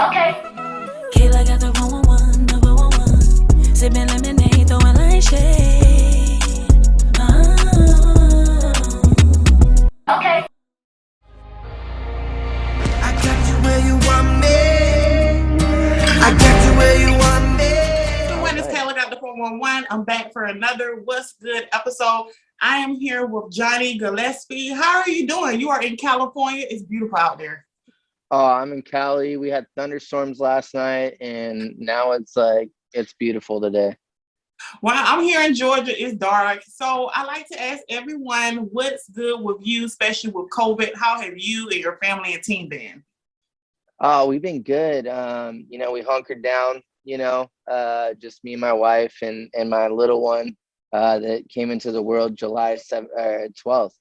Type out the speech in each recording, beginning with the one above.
Okay. Kayla got the 111, number one. Sipping lemonade, throwing light shade. Okay. I got you where you want me. I got you where you want me. Everyone, it's Kayla Got the 411. I'm back for another What's Good episode. I am here with Johnny Gillespie. How are you doing? You are in California. It's beautiful out there. Oh, I'm in Cali. We had thunderstorms last night, and now it's beautiful today. Well, I'm here in Georgia. It's dark. So I like to ask everyone what's good with you, especially with COVID. How have you and your family and team been? Oh, we've been good. We hunkered down, just me and my wife and my little one that came into the world July 12th.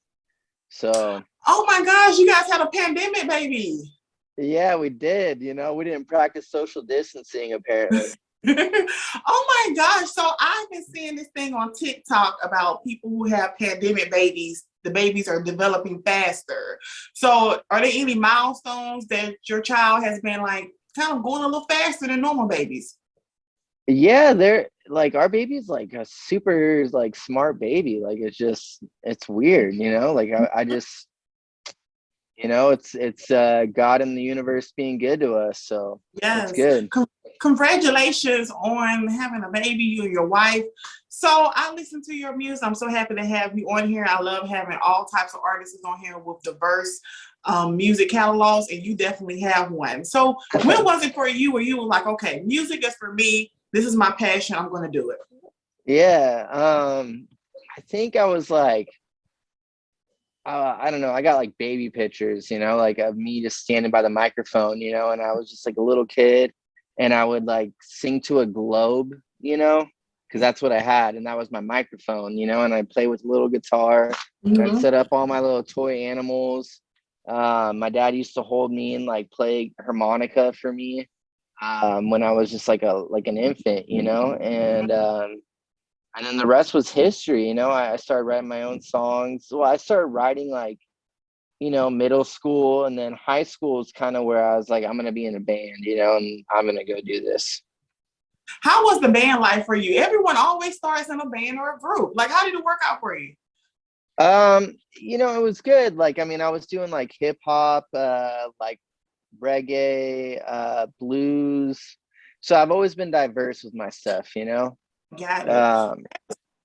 So, Oh my gosh, you guys had a pandemic, baby. yeah, we did. We didn't practice social distancing, apparently. Oh my gosh. So I've been seeing this thing on TikTok about people who have pandemic babies. The babies are developing faster. So are there any milestones that your child has been like kind of going a little faster than normal babies? Yeah, they're like our baby's like a super like smart baby. Like it's weird, Like I just it's God and the universe being good to us, so it's Yes. good. Congratulations on having a baby, you and your wife. So I listen to your music. I'm so happy to have you on here. I love having all types of artists on here with diverse music catalogs, and you definitely have one. So when was it for you where you were like, okay, music is for me. This is my passion. I'm going to do it. Yeah, I think I was like, I don't know. I got like baby pictures, like of me just standing by the microphone, and I was just like a little kid, and I would like sing to a globe, because that's what I had, and that was my microphone, and I'd play with a little guitar, and I'd set up all my little toy animals. My dad used to hold me and like play harmonica for me when I was just like an infant, and then the rest was history. I started writing my own songs. Well, I started writing like, middle school, and then high school is kind of where I was like, I'm going to be in a band, and I'm going to go do this. How was the band life for you? Everyone always starts in a band or a group. Like, how did it work out for you? It was good. Like, I mean, I was doing like hip hop, like reggae, blues. So I've always been diverse with my stuff. Got it.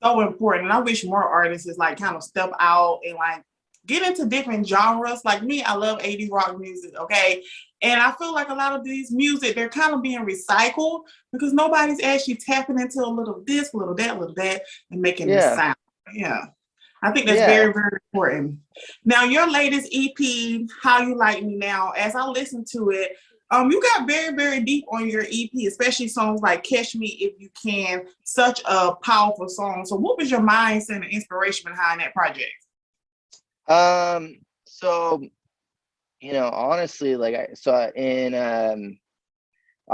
So important. And I wish more artists is like kind of step out and like get into different genres. Like me, I love 80s rock music, okay? And I feel like a lot of these music, they're kind of being recycled because nobody's actually tapping into a little this, a little that, and making this sound. Yeah. I think that's very, very important. Now, your latest EP, How You Like Me Now, as I listen to it, you got very, very deep on your EP, especially songs like Catch Me If You Can, such a powerful song. So what was your mindset and inspiration behind that project? So, honestly, I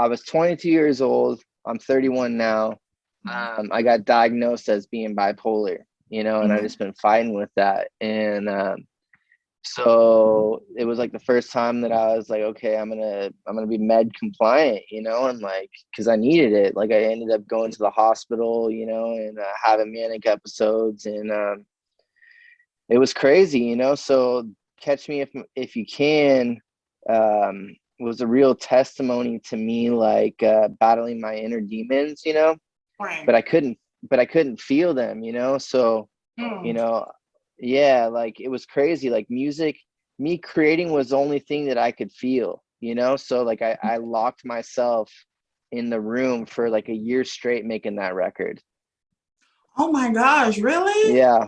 was 22 years old. I'm 31 now. I got diagnosed as being bipolar, and I just been fighting with that. And so it was like the first time that I was like, okay, I'm gonna be med compliant, and like, because I needed it. Like I ended up going to the hospital, and having manic episodes, and it was crazy, So Catch Me If You Can was a real testimony to me, like battling my inner demons, Right. but I couldn't feel them, So yeah, like it was crazy. Like music, me creating was the only thing that I could feel, So like I locked myself in the room for like a year straight making that record. Oh my gosh, really? Yeah,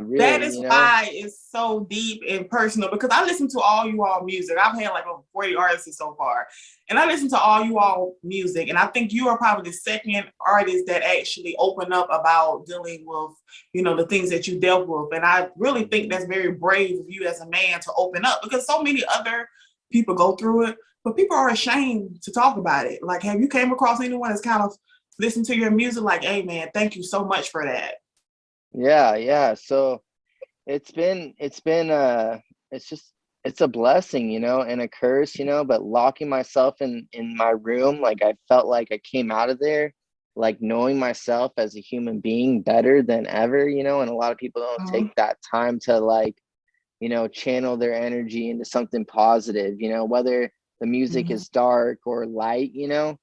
really. That is why it's so deep and personal, because I listen to all you all music. I've had like over 40 artists so far, and I listen to all you all music, and I think you are probably the second artist that actually open up about dealing with, the things that you dealt with. And I really think that's very brave of you as a man to open up, because so many other people go through it, but people are ashamed to talk about it. Like, have you came across anyone that's kind of listened to your music like, hey man, thank you so much for that? Yeah. So it's just it's a blessing, you know, and a curse, you know, but locking myself in my room, like I felt like I came out of there like knowing myself as a human being better than ever, you know, and a lot of people don't take Mhm. that time to like, you know, channel their energy into something positive, you know, whether the music Mhm. is dark or light, you know.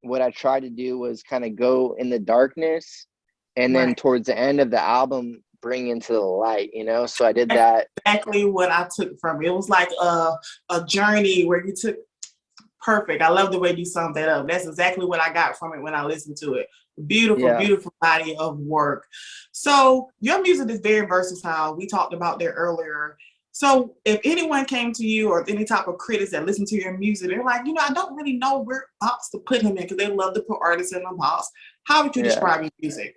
What I tried to do was kind of go in the darkness and then Right. towards the end of the album bring into the light, you know. So I did That's that. exactly what I took from it. It was like a journey where you took. Perfect. I love the way you summed that up. That's exactly what I got from it when I listened to it. Beautiful, Yeah. beautiful body of work. So your music is very versatile. We talked about that earlier. So if anyone came to you or any type of critics that listen to your music, they're like, you know, I don't really know where box to put him in because they love to put artists in a box. How would you Yeah. describe your music?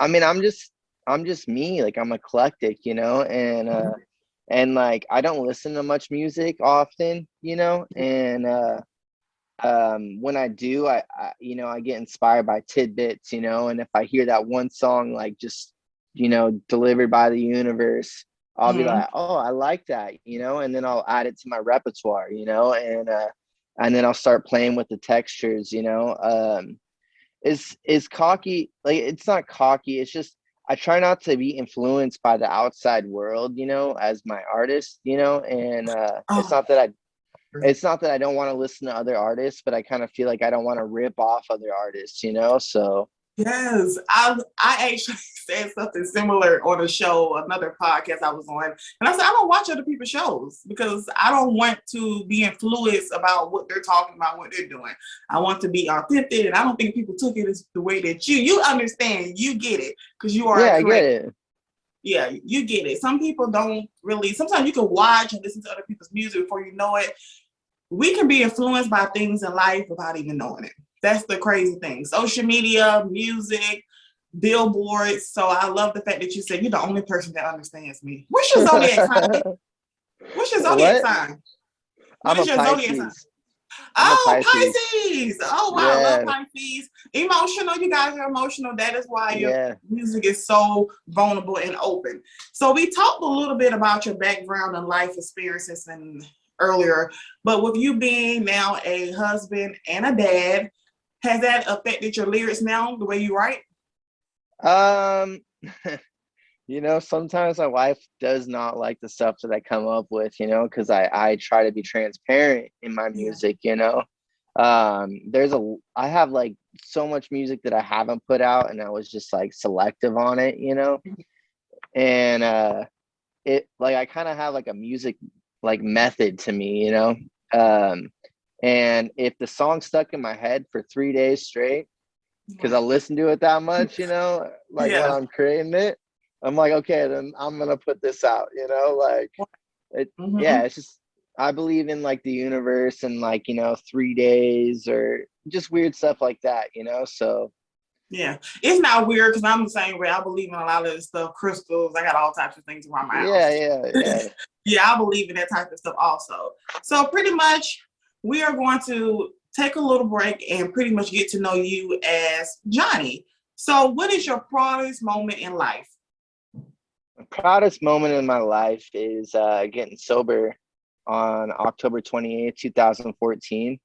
I mean, I'm just me, like I'm eclectic, you know, and like I don't listen to much music often, you know, and when I do, you know, I get inspired by tidbits, you know, and if I hear that one song like just, you know, delivered by the universe, I'll be Mm-hmm. like, oh, I like that, you know, and then I'll add it to my repertoire, you know, and then I'll start playing with the textures, you know. Is cocky, like it's not cocky, it's just I try not to be influenced by the outside world, you know, as my artist, you know, and Oh, it's not that I don't want to listen to other artists, but I kind of feel like I don't want to rip off other artists, you know. So yes, I actually said something similar on a show, another podcast I was on, and I said I don't watch other people's shows because I don't want to be influenced about what they're talking about, what they're doing. I want to be authentic, and I don't think people took it as the way that you understand, you get it because you are yeah, I get correct. it. Yeah, you get it. Some people don't really. Sometimes you can watch and listen to other people's music before you know it. We can be influenced by things in life without even knowing it. That's the crazy thing. Social media, music, billboards. So I love the fact that you said you're the only person that understands me. What's your zodiac sign? What's your zodiac What? sign? What I'm a is your zodiac sign? Pisces. I'm a Oh, Pisces. Pisces. Oh, wow. Love Yeah, Pisces. Emotional. You guys are emotional. That is why your yeah. music is so vulnerable and open. So we talked a little bit about your background and life experiences and earlier, but with you being now a husband and a dad, has that affected your lyrics now, the way you write? Um, you know, sometimes my wife does not like the stuff that I come up with, you know, because I try to be transparent in my Yeah. music, you know. I have like so much music that I haven't put out and I was just like selective on it, you know. And it like I kind of have like a music like method to me, you know. Um and if the song stuck in my head for 3 days straight, because I Right. listen to it that much, you know, like when Yeah. I'm creating it, I'm like, okay, then I'm gonna put this out, you know, like it. Yeah, Mm-hmm. it's just I believe in like the universe and like, you know, 3 days or just weird stuff like that, you know. So Yeah, it's not weird because I'm the same way. I believe in a lot of this stuff, crystals. I got all types of things around my yeah, house. yeah, yeah. Yeah, I believe in that type of stuff also. So pretty much, we are going to take a little break and pretty much get to know you as Johnny. So, what is your proudest moment in life? The proudest moment in my life is getting sober on October 28th, 2014.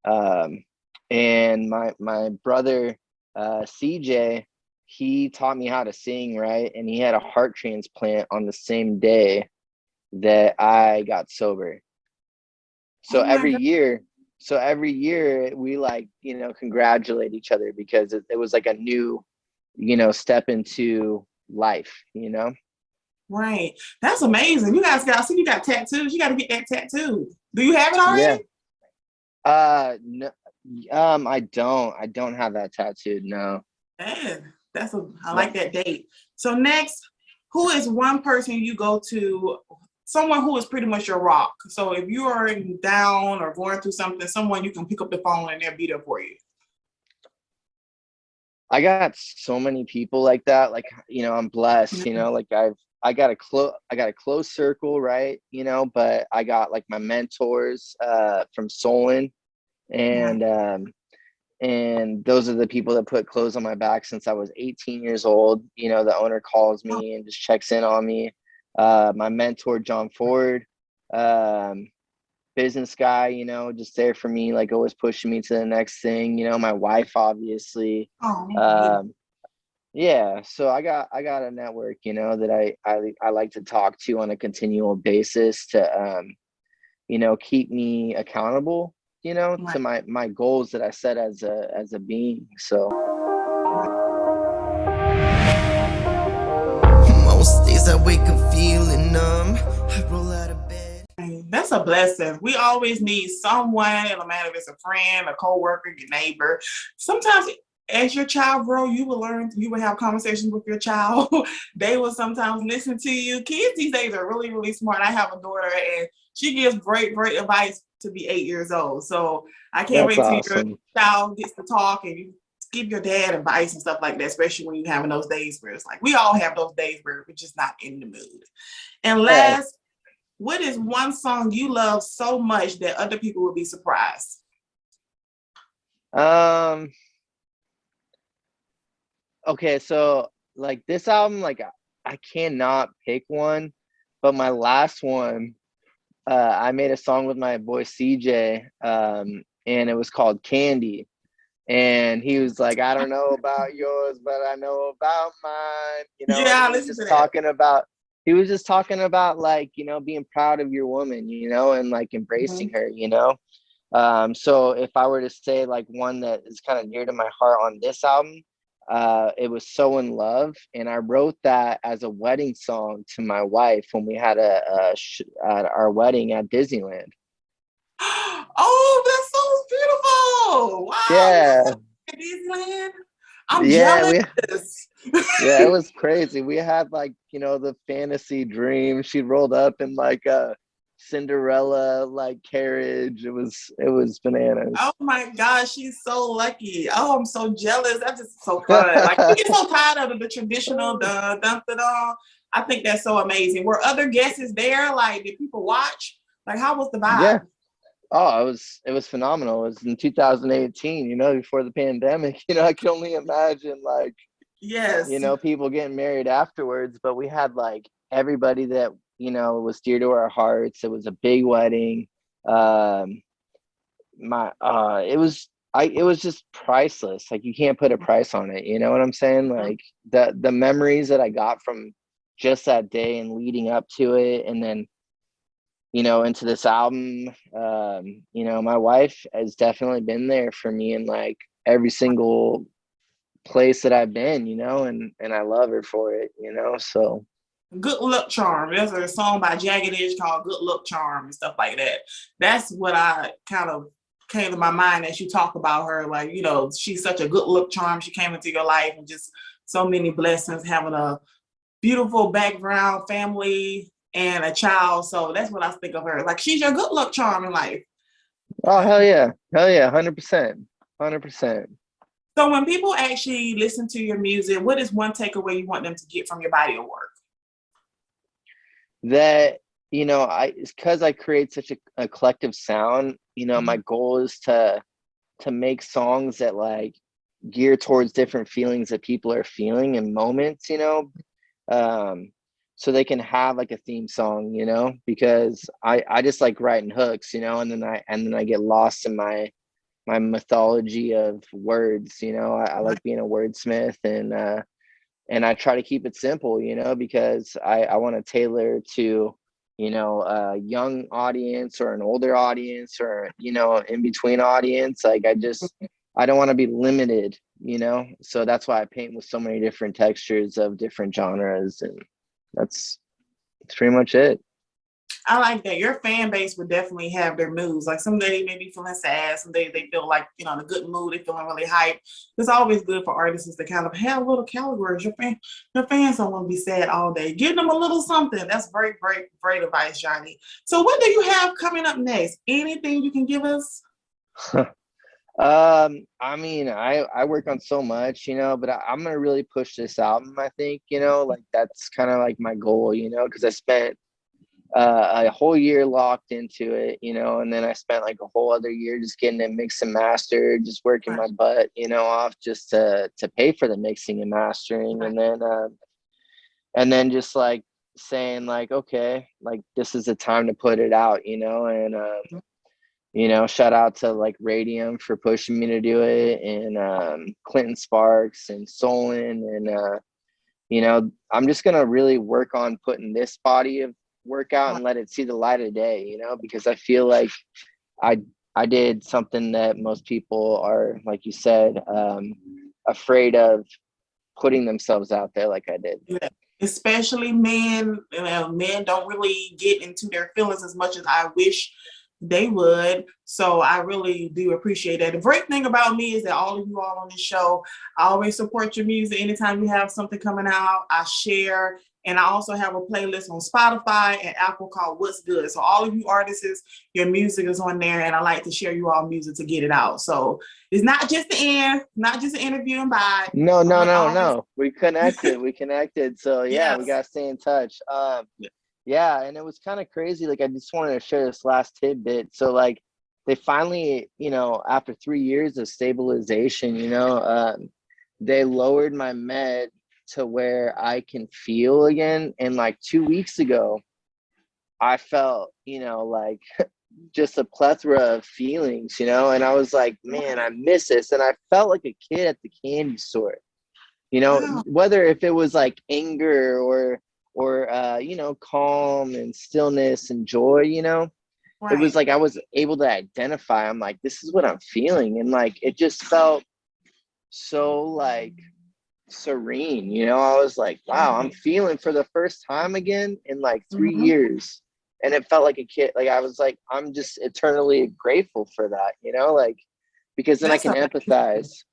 Um, and my brother CJ, he taught me how to sing, right? And he had a heart transplant on the same day that I got sober. So Oh my every God. year, so every year we like, you know, congratulate each other because it was like a new, you know, step into life, you know? Right. That's amazing. You guys got, I see you got tattoos. You got to get that tattoo. Do you have it Yeah. already? No, I don't have that tattooed, no. Man, I No. like that date. So next, who is one person you go to, someone who is pretty much your rock? So if you are down or going through something, someone you can pick up the phone and they'll be there for you. I got so many people like that. Like, you know, I'm blessed, you know, like I got a close circle, right? You know, but I got like my mentors from Solon Right. and those are the people that put clothes on my back since I was 18 years old. You know, the owner calls Oh, me and just checks in on me. my mentor, John Ford, business guy, you know, just there for me, like always pushing me to the next thing, you know, my wife, obviously. Oh, Yeah, so I got a network, you know, that I like to talk to on a continual basis to you know, keep me accountable, you know, to right. my goals that I set as a being. So Most days I wake up feeling numb. I roll out of bed. That's a blessing. We always need someone, no matter if it's a friend, a coworker, your neighbor. Sometimes as your child grow, you will learn, you will have conversations with your child. They will sometimes listen to you. Kids these days are really, really smart. I have a daughter and she gives great, great advice to be 8 years old. So I can't that's wait till your awesome. child gets to talk and you give your dad advice and stuff like that, especially when you're having those days where it's like, we all have those days where we're just not in the mood. And Yeah. last, what is one song you love so much that other people would be surprised? Okay, so like this album, like I cannot pick one, but my last one, I made a song with my boy CJ, and it was called Candy. And he was like, I don't know about yours, but I know about mine, you know, and Yeah, listen to that. he was just talking about like, you know, being proud of your woman, you know, and like embracing Mhm. her, you know. So if I were to say like one that is kind of near to my heart on this album, it was So in Love, and I wrote that as a wedding song to my wife when we had at our wedding at Disneyland. Oh, that's so beautiful. Wow, you Yeah, have that at Disneyland? I'm yeah, jealous. we yeah, it was crazy. We had like, you know, the fantasy dream. She rolled up in like a Cinderella like carriage. It was Oh bananas. my gosh, she's so lucky. Oh, I'm so jealous. That's just so fun. Like we get so tired of the traditional dun dun dun dun. I think that's so amazing. Were other guests there? Like, did people watch? Like, how was the Yeah. vibe? Oh, it was phenomenal. It was in 2018, you know, before the pandemic. You know, I can only imagine like, you Yes. know, people getting married afterwards, but we had like everybody that, you know, was dear to our hearts. It was a big wedding. Um, my it was just priceless. Like you can't put a price on it, you know what I'm saying? Like the memories that I got from just that day and leading up to it, and then, you know, into this album. You know, my wife has definitely been there for me in like every single place that I've been, you know, and I love her for it, you know. So Good Luck Charm. There's a song by Jagged Edge called Good Luck Charm and stuff like that. That's what I kind of came to my mind as you talk about her. Like, you know, she's such a good luck charm. She came into your life and just so many blessings, having a beautiful background, family, and a child. So that's what I think of her. Like, she's your good luck charm in life. oh hell yeah. Hell yeah, 100%. 100%. So when people actually listen to your music, what is one takeaway you want them to get from your body of work? That, you know, it's because I create such a collective sound, you know, my Mhm. goal is to make songs that like gear towards different feelings that people are feeling in moments, you know. So they can have like a theme song, you know, because I just like writing hooks, you know, and then I get lost in my mythology of words, you know. I Right. like being a wordsmith, and I try to keep it simple, you know, because I want to tailor to, you know, a young audience or an older audience or, you know, in between audience. Like I don't want to be limited, you know. So that's why I paint with so many different textures of different genres, and that's pretty much it. I like that. Your fan base would definitely have their moods. Like some day they may be feeling sad, some day they feel like, you know, in a good mood, they feeling really hyped. It's always good for artists to kind of have little categories. Your fans don't want to be sad all day. Give them a little something. That's great, great, great advice, Johnny. So what do you have coming up next? Anything you can give us? I mean, I work on so much, you know, but I'm gonna really push this album. I think, you know, like that's kind of like my goal, you know, because I spent a whole year locked into it, you know, and then I spent like a whole other year just getting it mixed and mastered, just working Right, my butt, you know, off just to pay for the mixing and mastering, right. and then just like saying like, okay, like this is the time to put it out, you know. And shout out to like Radium for pushing me to do it, and Clinton Sparks and Solon, and I'm just gonna really work on putting this body of work out and let it see the light of day, because I feel like I I did something that most people are, like you said, afraid of putting themselves out there like I did. Yeah. Especially men. Men don't really get into their feelings as much as I wish they would. So I really do appreciate that. The great thing about me is that all of you all on this show, I always support your music. Anytime you have something coming out, I share. And I also have a playlist on Spotify and Apple called What's Good. So all of you artists, your music is on there, and I like to share you all music to get it out. So it's not just the end, not just an interview and bye. No. We connected. So yeah, Yes. we gotta stay in touch. Yeah, and it was kind of crazy. Like, I just wanted to share this last tidbit. So like, they finally, after 3 years of stabilization, they lowered my med to where I can feel again. And like 2 weeks ago, I felt, like just a plethora of feelings, and I was like, man, I miss this. And I felt like a kid at the candy store, Wow. whether if it was like anger or calm and stillness and joy, it was Right. like I was able to identify. I'm like, this is what I'm feeling. And like, it just felt so like serene, I was like, wow, I'm feeling for the first time again in like 3 years. And it felt like a kid. Like, I was like, I'm just eternally grateful for that, like, because then That's I can empathize.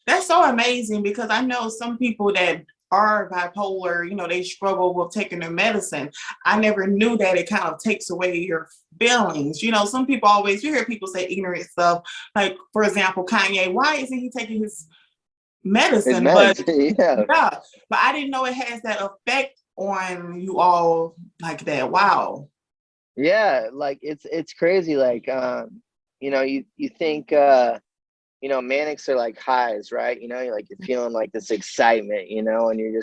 That's so amazing, because I know some people that are bipolar, they struggle with taking their medicine. I never knew that it kind of takes away your feelings. Some people always, you hear people say ignorant stuff. Like, for example, Kanye, why isn't he taking his medicine? Meds. But Yeah. yeah, but I didn't know it has that effect on you all like that. Wow. Yeah, like it's crazy. Like, you think manics are like highs, right? You're feeling like this excitement, and you're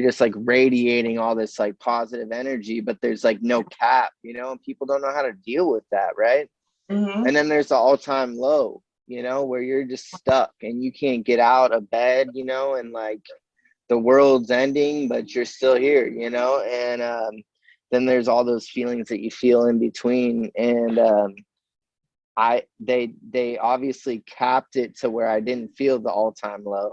just like radiating all this like positive energy, but there's like no cap, and people don't know how to deal with that, right? And then there's the all-time low, where you're just stuck and you can't get out of bed, and like the world's ending, but you're still here, and then there's all those feelings that you feel in between. And they obviously capped it to where I didn't feel the all-time low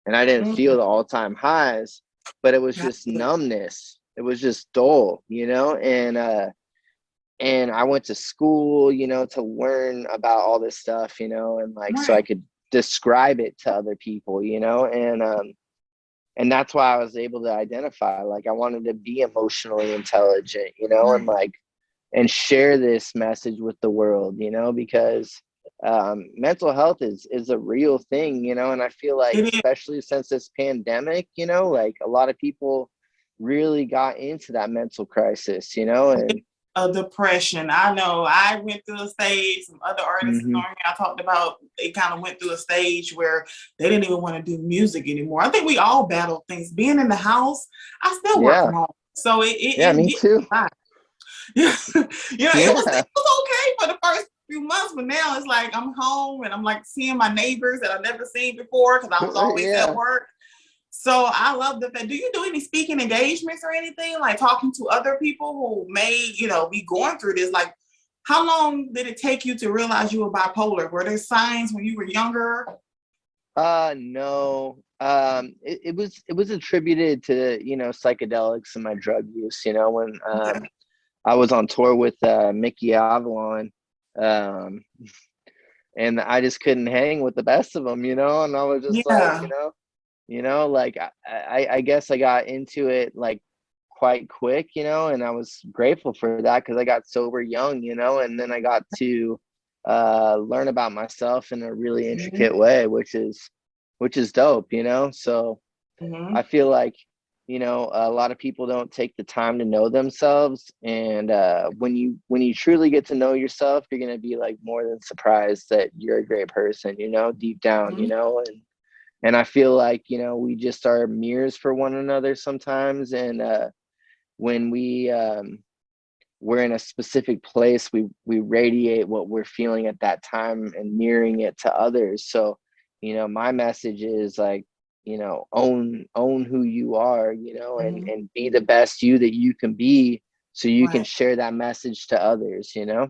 and I didn't feel the all-time highs, but it was just numbness. It was just dull, and I went to school, to learn about all this stuff, and like, so I could describe it to other people, and that's why I was able to identify, like, I wanted to be emotionally intelligent, and like, and share this message with the world, because mental health is a real thing, and I feel like, especially since this pandemic, like a lot of people really got into that mental crisis, and a depression. I know I went through a stage. Some other artists on here I talked about, they kind of went through a stage where they didn't even want to do music anymore. I think we all battle things. Being in the house, I still work from home, so it me too. It was okay for the first few months, but now it's like I'm home and I'm like seeing my neighbors that I've never seen before because I was always at work. So I love the fact. Do you do any speaking engagements or anything, like talking to other people who may, be going through this? Like, how long did it take you to realize you were bipolar? Were there signs when you were younger? No. It was attributed to, psychedelics and my drug use, when I was on tour with Mickey Avalon, and I just couldn't hang with the best of them, and I was just like, I guess I got into it like quite quick, and I was grateful for that because I got sober young, and then I got to learn about myself in a really intricate way, which is dope, so I feel like, a lot of people don't take the time to know themselves, and when you truly get to know yourself, you're going to be like more than surprised that you're a great person, deep down, and And I feel like, you know, we just are mirrors for one another sometimes. And when we're in a specific place, we radiate what we're feeling at that time and mirroring it to others. So, you know, my message is like, you know, own who you are, you know, and be the best you that you can be, so you can share that message to others, you know.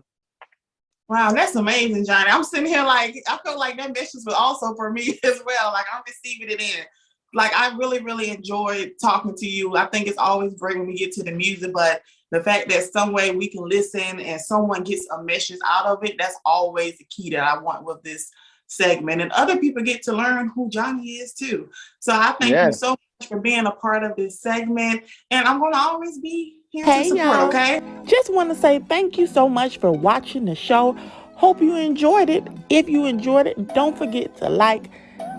Wow, that's amazing, Johnny. I'm sitting here like, I feel like that message was also for me as well. Like, I'm receiving it in. Like, I really, really enjoyed talking to you. I think it's always great when we get to the music, but the fact that some way we can listen and someone gets a message out of it, that's always the key that I want with this segment. And other people get to learn who Johnny is too. So I thank you so much for being a part of this segment. And I'm going to always be here to support, y'all. Okay? Just want to say thank you so much for watching the show. Hope you enjoyed it. If you enjoyed it, don't forget to like,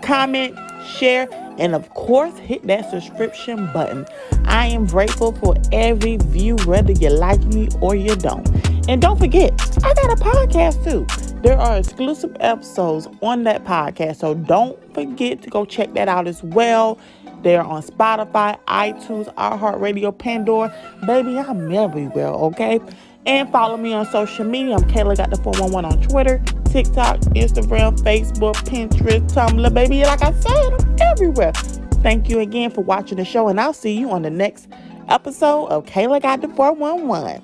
comment, share, and of course, hit that subscription button. I am grateful for every view, whether you like me or you don't. And don't forget, I got a podcast too. There are exclusive episodes on that podcast, so don't forget to go check that out as well. They're on Spotify, iTunes, iHeartRadio, Pandora. Baby, I'm everywhere, okay? And follow me on social media. I'm Kayla Got the 411 on Twitter, TikTok, Instagram, Facebook, Pinterest, Tumblr. Baby, like I said, I'm everywhere. Thank you again for watching the show, and I'll see you on the next episode of Kayla Got the 411.